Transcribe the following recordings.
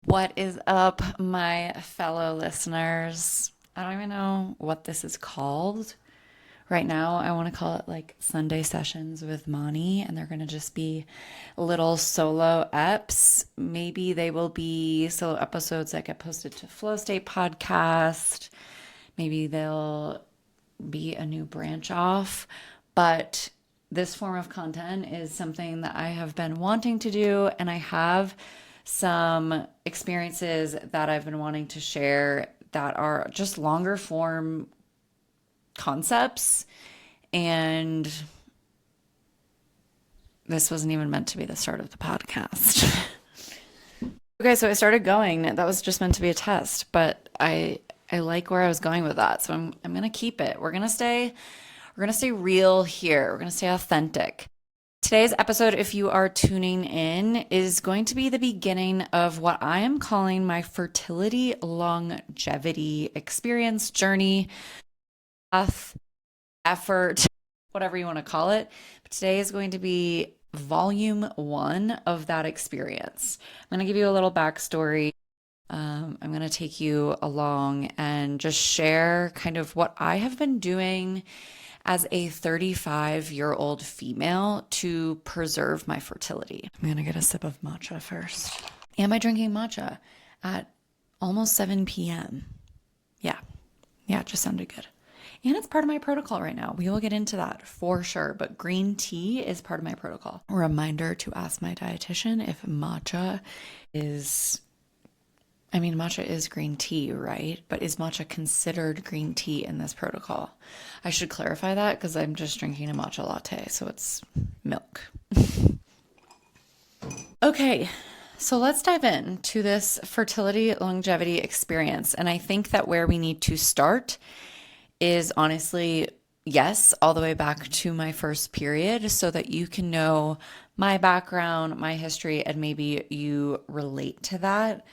What is up, my fellow listeners? I don't even know what this is called. Right now, I want to call it like Sunday Sessions with Moni, and they're going to just be little solo eps. Maybe they will be solo episodes that get posted to Flow State Podcast. Maybe they'll be a new branch off. But this form of content is something that I have been wanting to do, and I have some experiences that I've been wanting to share that are just longer form concepts. And this wasn't even meant to be the start of the podcast. Okay, so I started going. That was just meant to be a test, but I like where I was going with that. So I'm gonna keep it. We're gonna stay real here. We're gonna stay authentic. Today's episode, if you are tuning in, is going to be the beginning of what I am calling my fertility longevity experience, journey, path, effort, whatever you want to call it. But today is going to be volume one of that experience. I'm going to give you a little backstory. I'm going to take you along and just share kind of what I have been doing as a 35-year-old female to preserve my fertility. I'm going to get a sip of matcha first. Am I drinking matcha at almost 7 p.m.? Yeah, it just sounded good. And it's part of my protocol right now. We will get into that for sure, but green tea is part of my protocol. A reminder to ask my dietitian if matcha is matcha is green tea, right? But is matcha considered green tea in this protocol? I should clarify that because I'm just drinking a matcha latte, so it's milk. Okay, so let's dive into this fertility longevity experience. And I think that where we need to start is honestly, yes, all the way back to my first period so that you can know my background, my history, and maybe you relate to that.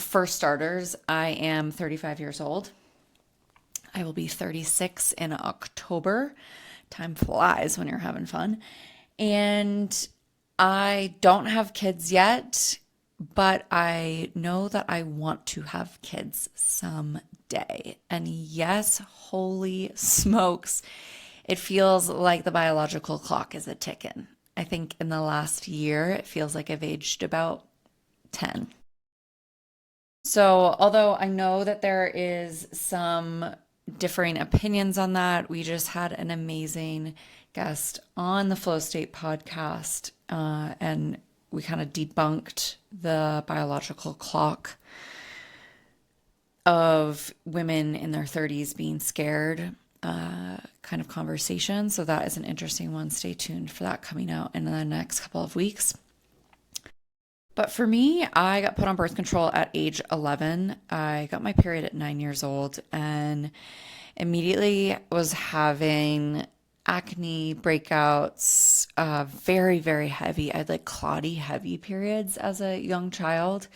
For starters, I am 35 years old. I will be 36 in October. Time flies when you're having fun. And I don't have kids yet, but I know that I want to have kids someday. And yes, holy smokes, it feels like the biological clock is a ticking. I think in the last year, it feels like I've aged about 10. So, although I know that there is some differing opinions on that, we just had an amazing guest on the Flow State podcast, and we kind of debunked the biological clock of women in their 30s being scared kind of conversation. So, that is an interesting one. Stay tuned for that coming out in the next couple of weeks. But for me, I got put on birth control at age 11. I got my period at 9 years old and immediately was having acne breakouts, very, very heavy. I had like clotty, heavy periods as a young child.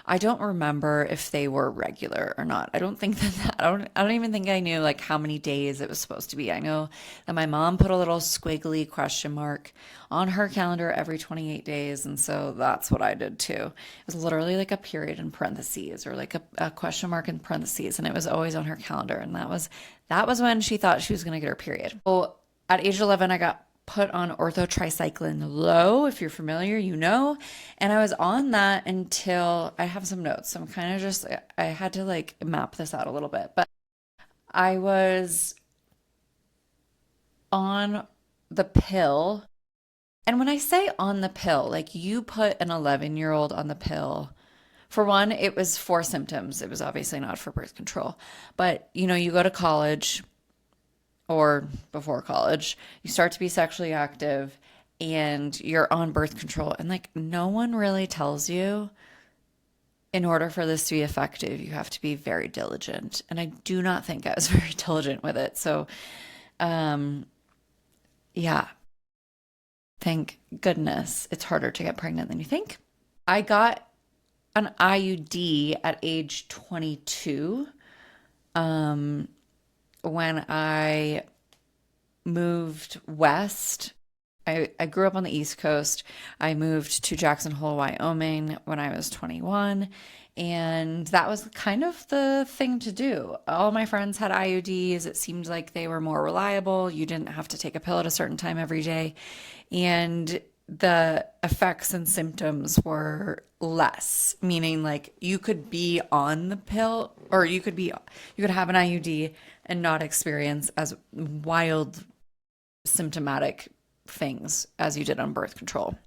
I don't remember if they were regular or not. I don't think I don't even think I knew like how many days it was supposed to be. I know that my mom put a little squiggly question mark on her calendar every 28 days. And so that's what I did too. It was literally like a period in parentheses or like a question mark in parentheses. And it was always on her calendar. And that was when she thought she was going to get her period. Well, at age 11, I got put on orthotricycline low. If you're familiar, you know. And I was on that until I have some notes. So I'm kind of just, I had to like map this out a little bit. But I was on the pill. And when I say on the pill, like you put an 11-year-old on the pill. For one, it was for symptoms. It was obviously not for birth control. But you go to college or before college, you start to be sexually active and you're on birth control. And like no one really tells you in order for this to be effective, you have to be very diligent. And I do not think I was very diligent with it. So, yeah, thank goodness it's harder to get pregnant than you think. I got an IUD at age 22 when I moved west I grew up on the East Coast. I moved to Jackson Hole, Wyoming when I was 21. And that was kind of the thing to do. All my friends had IUDs. It seemed like they were more reliable. You didn't have to take a pill at a certain time every day. And the effects and symptoms were less, meaning like you could be on the pill or you could have an IUD and not experience as wild symptomatic things as you did on birth control.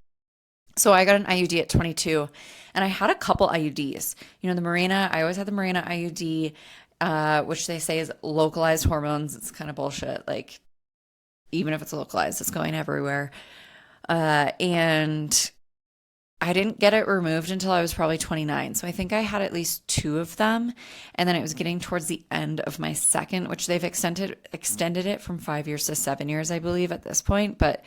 So I got an IUD at 22 and I had a couple IUDs. You know, the Mirena, I always had the Mirena IUD, which they say is localized hormones. It's kind of bullshit. Like, even if it's localized, it's going everywhere. And I didn't get it removed until I was probably 29. So I think I had at least two of them. And then it was getting towards the end of my second, which they've extended it from 5 years to 7 years, I believe, at this point. But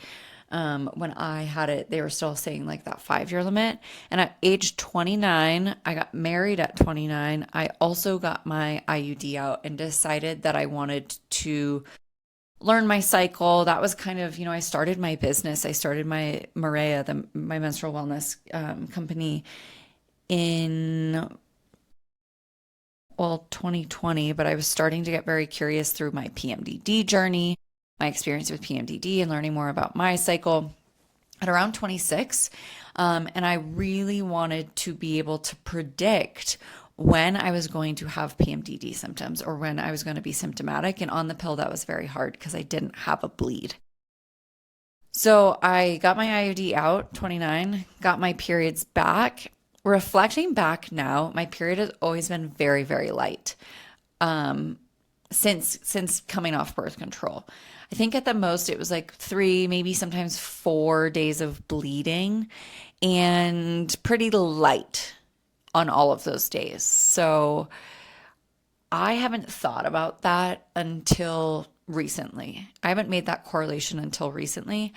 when I had it, they were still saying like that 5 year limit. And at age 29, I got married at 29. I also got my IUD out and decided that I wanted to learn my cycle. That was kind of, I started my business. I started my Maria, my menstrual wellness company in, 2020, but I was starting to get very curious through my PMDD journey, my experience with PMDD and learning more about my cycle at around 26. And I really wanted to be able to predict when I was going to have PMDD symptoms or when I was going to be symptomatic. And on the pill, that was very hard because I didn't have a bleed. So I got my IUD out, 29, got my periods back. Reflecting back now, my period has always been very, very light since coming off birth control. I think at the most it was like 3, maybe sometimes 4 days of bleeding and pretty light on all of those days. So I haven't thought about that until recently. I haven't made that correlation until recently.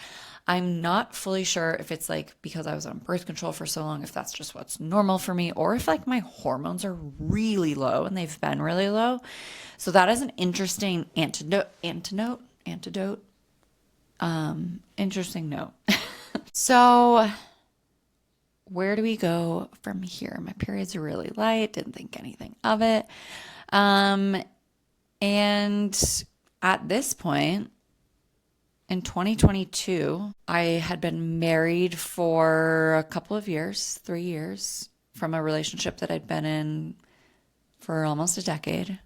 I'm not fully sure if it's like because I was on birth control for so long, if that's just what's normal for me, or if like my hormones are really low and they've been really low. So that is an interesting interesting note. So where do we go from here? My periods are really light. Didn't think anything of it. And at this point, in 2022, I had been married for a couple of years, 3 years, from a relationship that I'd been in for almost a decade.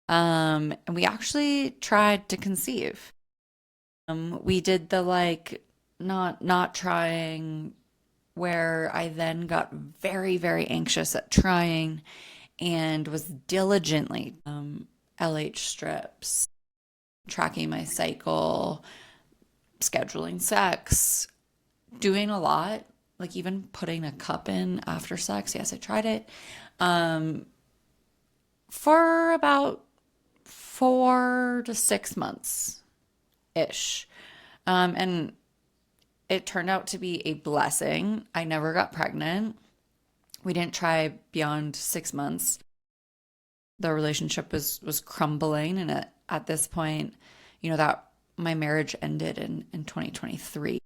And we actually tried to conceive. We did the like not trying, where I then got very, very anxious at trying and was diligently LH strips, tracking my cycle, scheduling sex, doing a lot, like even putting a cup in after sex. Yes, I tried it for about 4 to 6 months ish. And it turned out to be a blessing. I never got pregnant. We didn't try beyond 6 months. The relationship was crumbling, and at this point, that my marriage ended in 2023.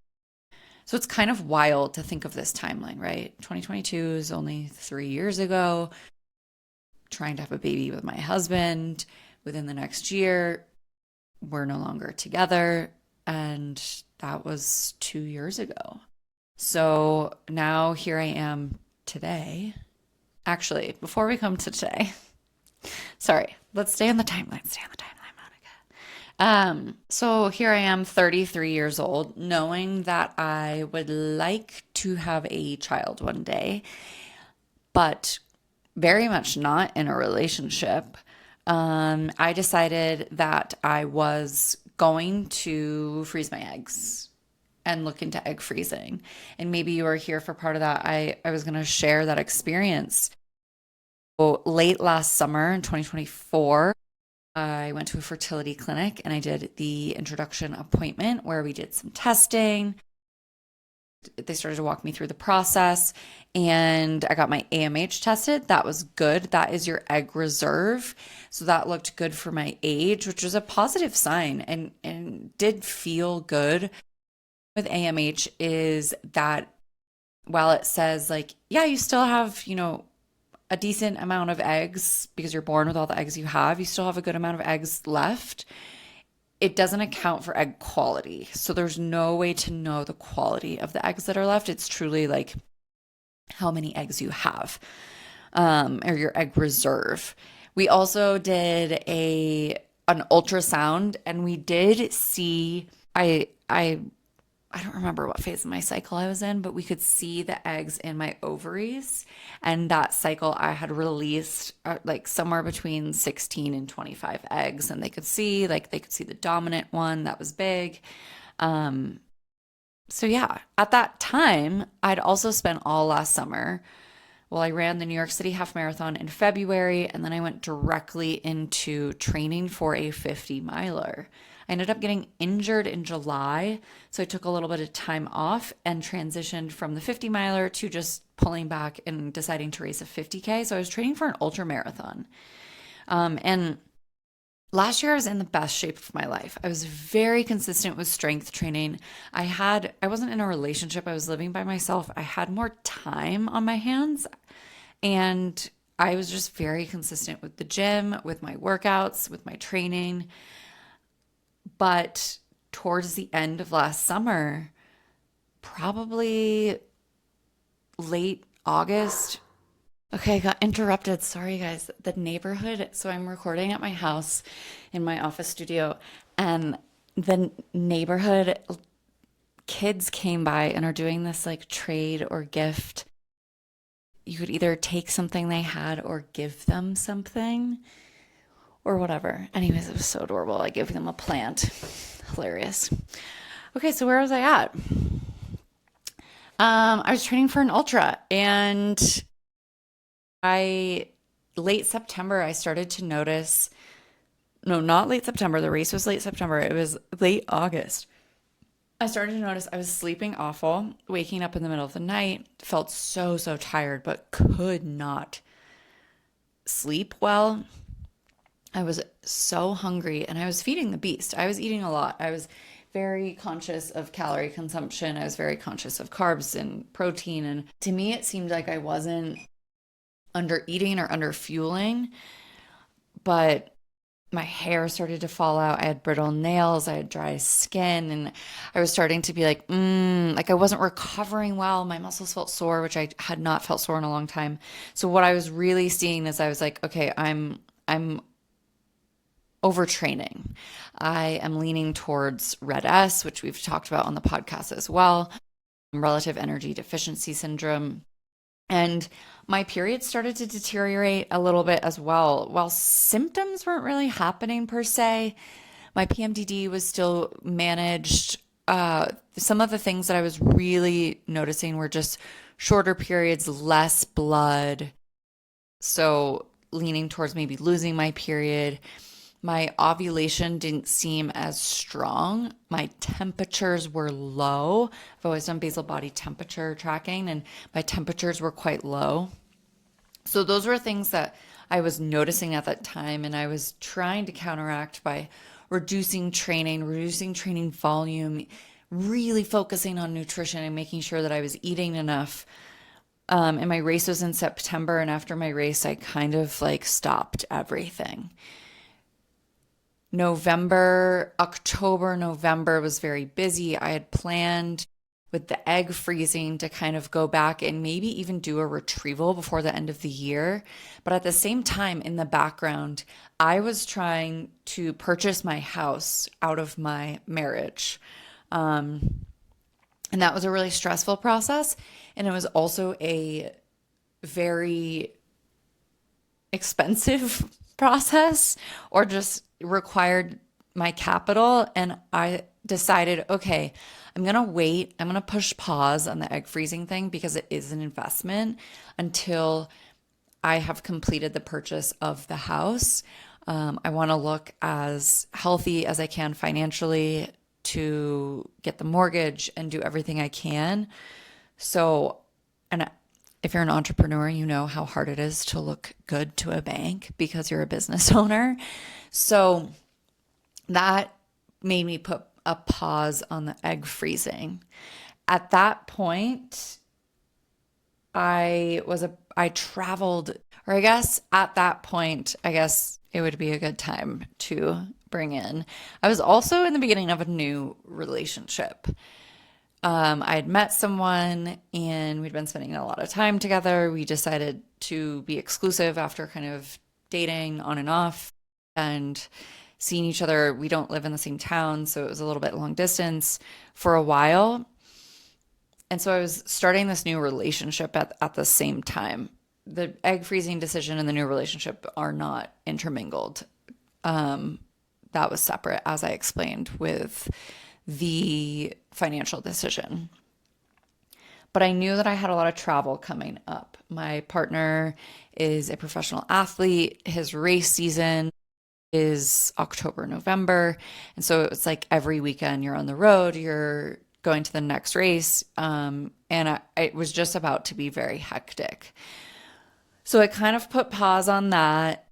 So it's kind of wild to think of this timeline, right? 2022 is only 3 years ago. Trying to have a baby with my husband. Within the next year, we're no longer together, and that was 2 years ago. So now here I am today. Actually, before we come to today, sorry, let's stay on the timeline. Monica. So here I am, 33 years old, knowing that I would like to have a child one day, but very much not in a relationship. I decided that I was going to freeze my eggs and look into egg freezing. And maybe you were here for part of that. I was going to share that experience. So late last summer in 2024, I went to a fertility clinic and I did the introduction appointment where we did some testing. They started to walk me through the process, and I got my AMH tested. That was good. That is your egg reserve. So that looked good for my age, which was a positive sign and did feel good. with AMH is that while it says like, yeah, you still have, a decent amount of eggs because you're born with all the eggs you have, you still have a good amount of eggs left. It doesn't account for egg quality. So there's no way to know the quality of the eggs that are left. It's truly like how many eggs you have, or your egg reserve. We also did an ultrasound, and we did see I don't remember what phase of my cycle I was in, but we could see the eggs in my ovaries. And that cycle I had released like somewhere between 16 and 25 eggs. And they could see the dominant one that was big. So yeah, at that time, I'd also spent all last summer. Well, I ran the New York City Half Marathon in February, and then I went directly into training for a 50 miler. I ended up getting injured in July, so I took a little bit of time off and transitioned from the 50 miler to just pulling back and deciding to race a 50K. So I was training for an ultra marathon. And last year I was in the best shape of my life. I was very consistent with strength training. I wasn't in a relationship. I was living by myself. I had more time on my hands, and I was just very consistent with the gym, with my workouts, with my training. But towards the end of last summer, probably late August. Okay, I got interrupted. Sorry, guys. The neighborhood. So I'm recording at my house in my office studio, and the neighborhood kids came by and are doing this like trade or gift. You could either take something they had or give them something or whatever. Anyways, it was so adorable. I gave them a plant. Hilarious. Okay, so where was I at? I was training for an ultra, and late September, I started to notice, no, not late September. The race was late September. It was late August. I started to notice I was sleeping awful, waking up in the middle of the night, felt so tired, but could not sleep well. I was so hungry, and I was feeding the beast. I was eating a lot. I was very conscious of calorie consumption. I was very conscious of carbs and protein. And to me, it seemed like I wasn't under eating or under fueling, but my hair started to fall out. I had brittle nails. I had dry skin, and I was starting to be like I wasn't recovering well. My muscles felt sore, which I had not felt sore in a long time. So what I was really seeing is I was like, okay, I'm overtraining. I am leaning towards Red S, which we've talked about on the podcast as well, relative energy deficiency syndrome. And my period started to deteriorate a little bit as well. While symptoms weren't really happening per se, my PMDD was still managed. Some of the things that I was really noticing were just shorter periods, less blood. So leaning towards maybe losing my period. My ovulation didn't seem as strong. My temperatures were low. I've always done basal body temperature tracking, and my temperatures were quite low. So those were things that I was noticing at that time, and I was trying to counteract by reducing training volume, really focusing on nutrition and making sure that I was eating enough. And my race was in September, and after my race, I kind of like stopped everything. October, November was very busy. I had planned with the egg freezing to kind of go back and maybe even do a retrieval before the end of the year. But at the same time, in the background, I was trying to purchase my house out of my marriage. And that was a really stressful process. And it was also a very expensive process, or just required my capital. And I decided, okay, I'm going to wait. I'm going to push pause on the egg freezing thing because it is an investment until I have completed the purchase of the house. I want to look as healthy as I can financially to get the mortgage and do everything I can. So, and if you're an entrepreneur, you know how hard it is to look good to a bank because you're a business owner. So that made me put a pause on the egg freezing. At that point, I traveled, or I guess at that point, I guess it would be a good time to bring in. I was also in the beginning of a new relationship. I had met someone and we'd been spending a lot of time together. We decided to be exclusive after kind of dating on and off and seeing each other. We don't live in the same town, so it was a little bit long distance for a while. And so I was starting this new relationship at the same time. The egg freezing decision and the new relationship are not intermingled. That was separate, as I explained, with the financial decision. But I knew that I had a lot of travel coming up. My partner is a professional athlete. His race season is October, November. And so it's like every weekend you're on the road, you're going to the next race. It was just about to be very hectic. So I kind of put pause on that,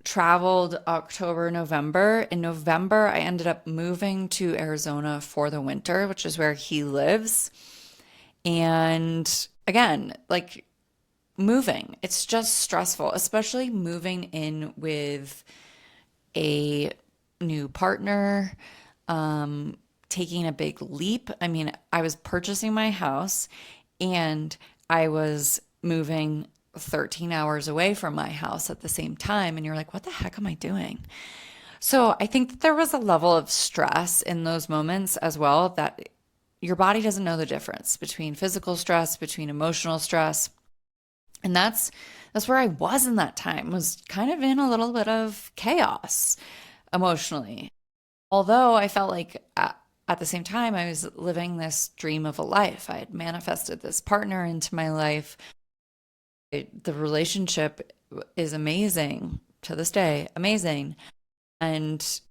traveled October, November. In November, I ended up moving to Arizona for the winter, which is where he lives. And again, like moving, it's just stressful, especially moving in with a new partner, taking a big leap. I mean, I was purchasing my house and I was moving 13 hours away from my house at the same time. And you're like, what the heck am I doing? So I think that there was a level of stress in those moments as well, that your body doesn't know the difference between physical stress, between emotional stress. And that's where I was in that time, was kind of in a little bit of chaos emotionally. Although I felt like at the same time, I was living this dream of a life. I had manifested this partner into my life. The relationship is amazing to this day, amazing. And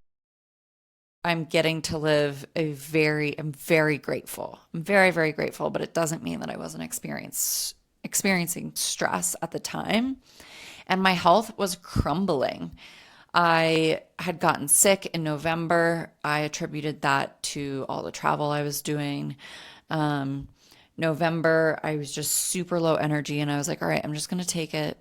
I'm getting to live I'm very grateful. I'm very, very grateful, but it doesn't mean that I wasn't experiencing stress at the time. And my health was crumbling. I had gotten sick in November. I attributed that to all the travel I was doing. November, I was just super low energy and I was like, all right, I'm just going to take it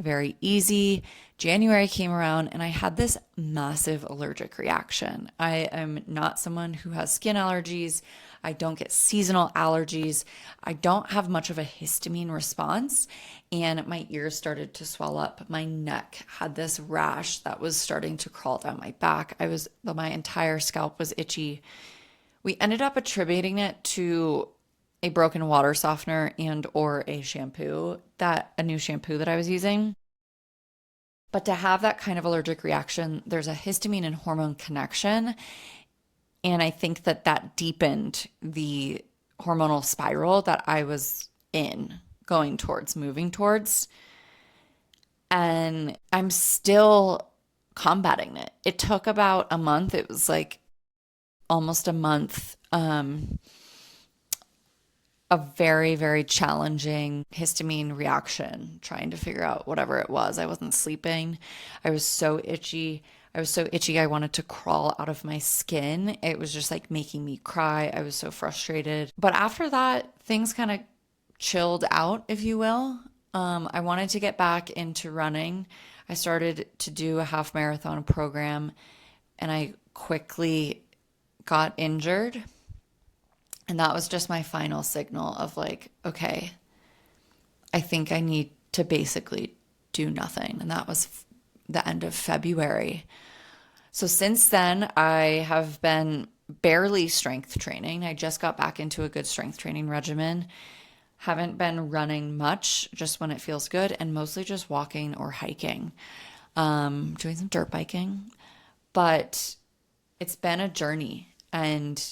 very easy. January came around and I had this massive allergic reaction. I am not someone who has skin allergies. I don't get seasonal allergies. I don't have much of a histamine response. And my ears started to swell up. My neck had this rash that was starting to crawl down my back. My entire scalp was itchy. We ended up attributing it to a broken water softener and or a new shampoo that I was using. But to have that kind of allergic reaction, there's a histamine and hormone connection. And I think that deepened the hormonal spiral that I was moving towards. And I'm still combating it. It took about a month. It was like almost a month. A very, very challenging histamine reaction, trying to figure out whatever it was. I wasn't sleeping. I was so itchy. I wanted to crawl out of my skin. It was just like making me cry. I was so frustrated. But after that, things kind of chilled out, if you will. I wanted to get back into running. I started to do a half marathon program and I quickly got injured. And that was just my final signal of like, okay, I think I need to basically do nothing. And that was the end of February. So since then, I have been barely strength training. I just got back into a good strength training regimen. Haven't been running much, just when it feels good, and mostly just walking or hiking, doing some dirt biking. But it's been a journey. And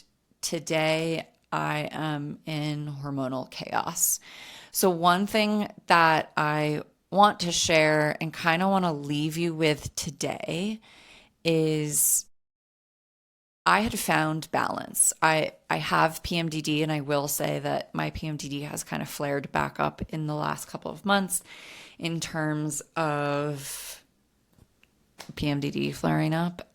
today I am in hormonal chaos. So one thing that I want to share and kind of want to leave you with today is I had found balance. I have PMDD, and I will say that my PMDD has kind of flared back up in the last couple of months in terms of PMDD flaring up.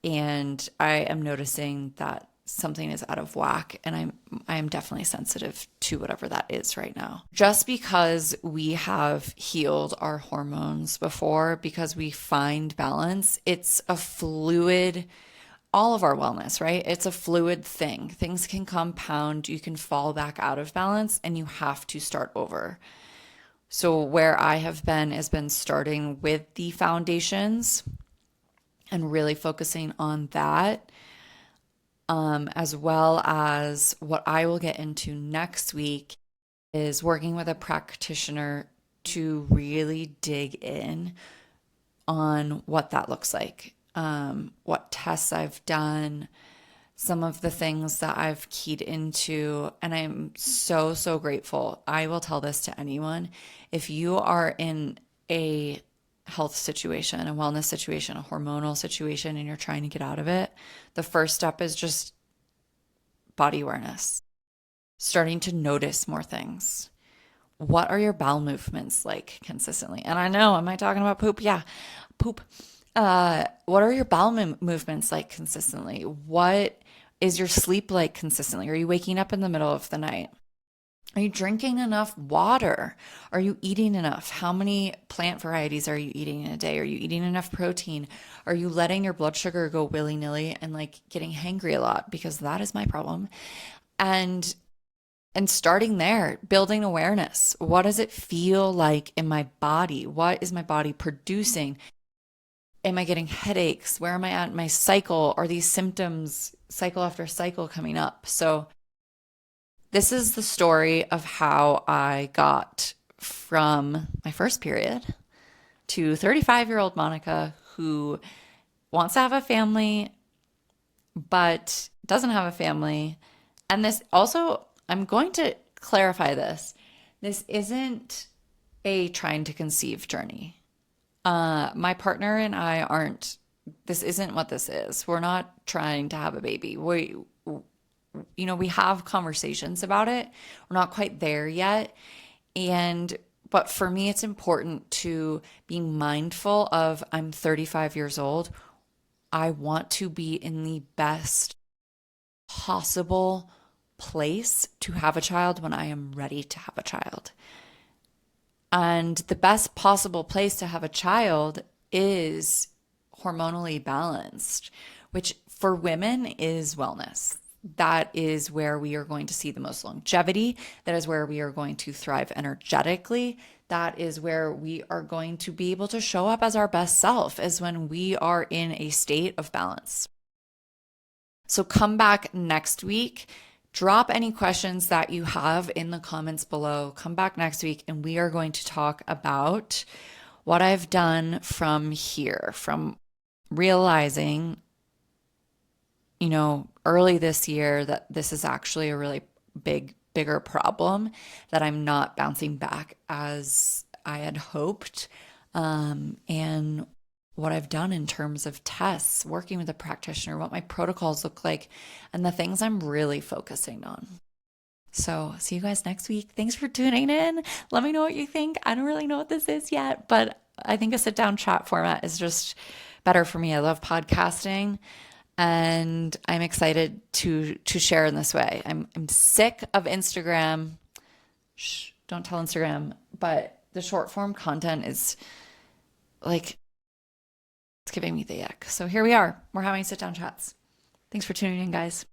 and I am noticing that something is out of whack, and I'm definitely sensitive to whatever that is right now. Just because we have healed our hormones before, because we find balance, it's a fluid, all of our wellness, right? It's a fluid thing. Things can compound, you can fall back out of balance, and you have to start over. So where I have been has been starting with the foundations and really focusing on that, as well as what I will get into next week is working with a practitioner to really dig in on what that looks like, what tests I've done, some of the things that I've keyed into. And I'm so, so grateful. I will tell this to anyone. If you are in a health situation, a wellness situation, a hormonal situation, and you're trying to get out of it, the first step is just body awareness, starting to notice more things. What are your bowel movements like consistently? And I know, am I talking about poop? Yeah, poop. What are your bowel movements like consistently? What is your sleep like consistently? Are you waking up in the middle of the night? Are you drinking enough water? Are you eating enough? How many plant varieties are you eating in a day? Are you eating enough protein? Are you letting your blood sugar go willy-nilly and like getting hangry a lot? Because that is my problem. And starting there, building awareness. What does it feel like in my body? What is my body producing? Am I getting headaches? Where am I at in my cycle? Are these symptoms cycle after cycle coming up? So this is the story of how I got from my first period to 35-year-old Monica, who wants to have a family, but doesn't have a family. And this also, I'm going to clarify this. This isn't a trying to conceive journey. My partner and I aren't, this isn't what this is. We're not trying to have a baby. We have conversations about it. We're not quite there yet. But for me, it's important to be mindful of, I'm 35 years old. I want to be in the best possible place to have a child when I am ready to have a child. And the best possible place to have a child is hormonally balanced, which for women is wellness. That is where we are going to see the most longevity. That is where we are going to thrive energetically. That is where we are going to be able to show up as our best self, is when we are in a state of balance. So come back next week. Drop any questions that you have in the comments below. Come back next week and we are going to talk about what I've done from here, from realizing, early this year that this is actually a really bigger problem, that I'm not bouncing back as I had hoped, and what I've done in terms of tests, working with a practitioner, what my protocols look like, and the things I'm really focusing on. So see you guys next week. Thanks for tuning in. Let me know what you think. I don't really know what this is yet, but I think a sit-down chat format is just better for me. I love podcasting, and I'm excited to share in this way. I'm sick of Instagram. Shh, don't tell Instagram, but the short form content is like, it's giving me the ick. So here we are. We're having sit down chats. Thanks for tuning in, guys.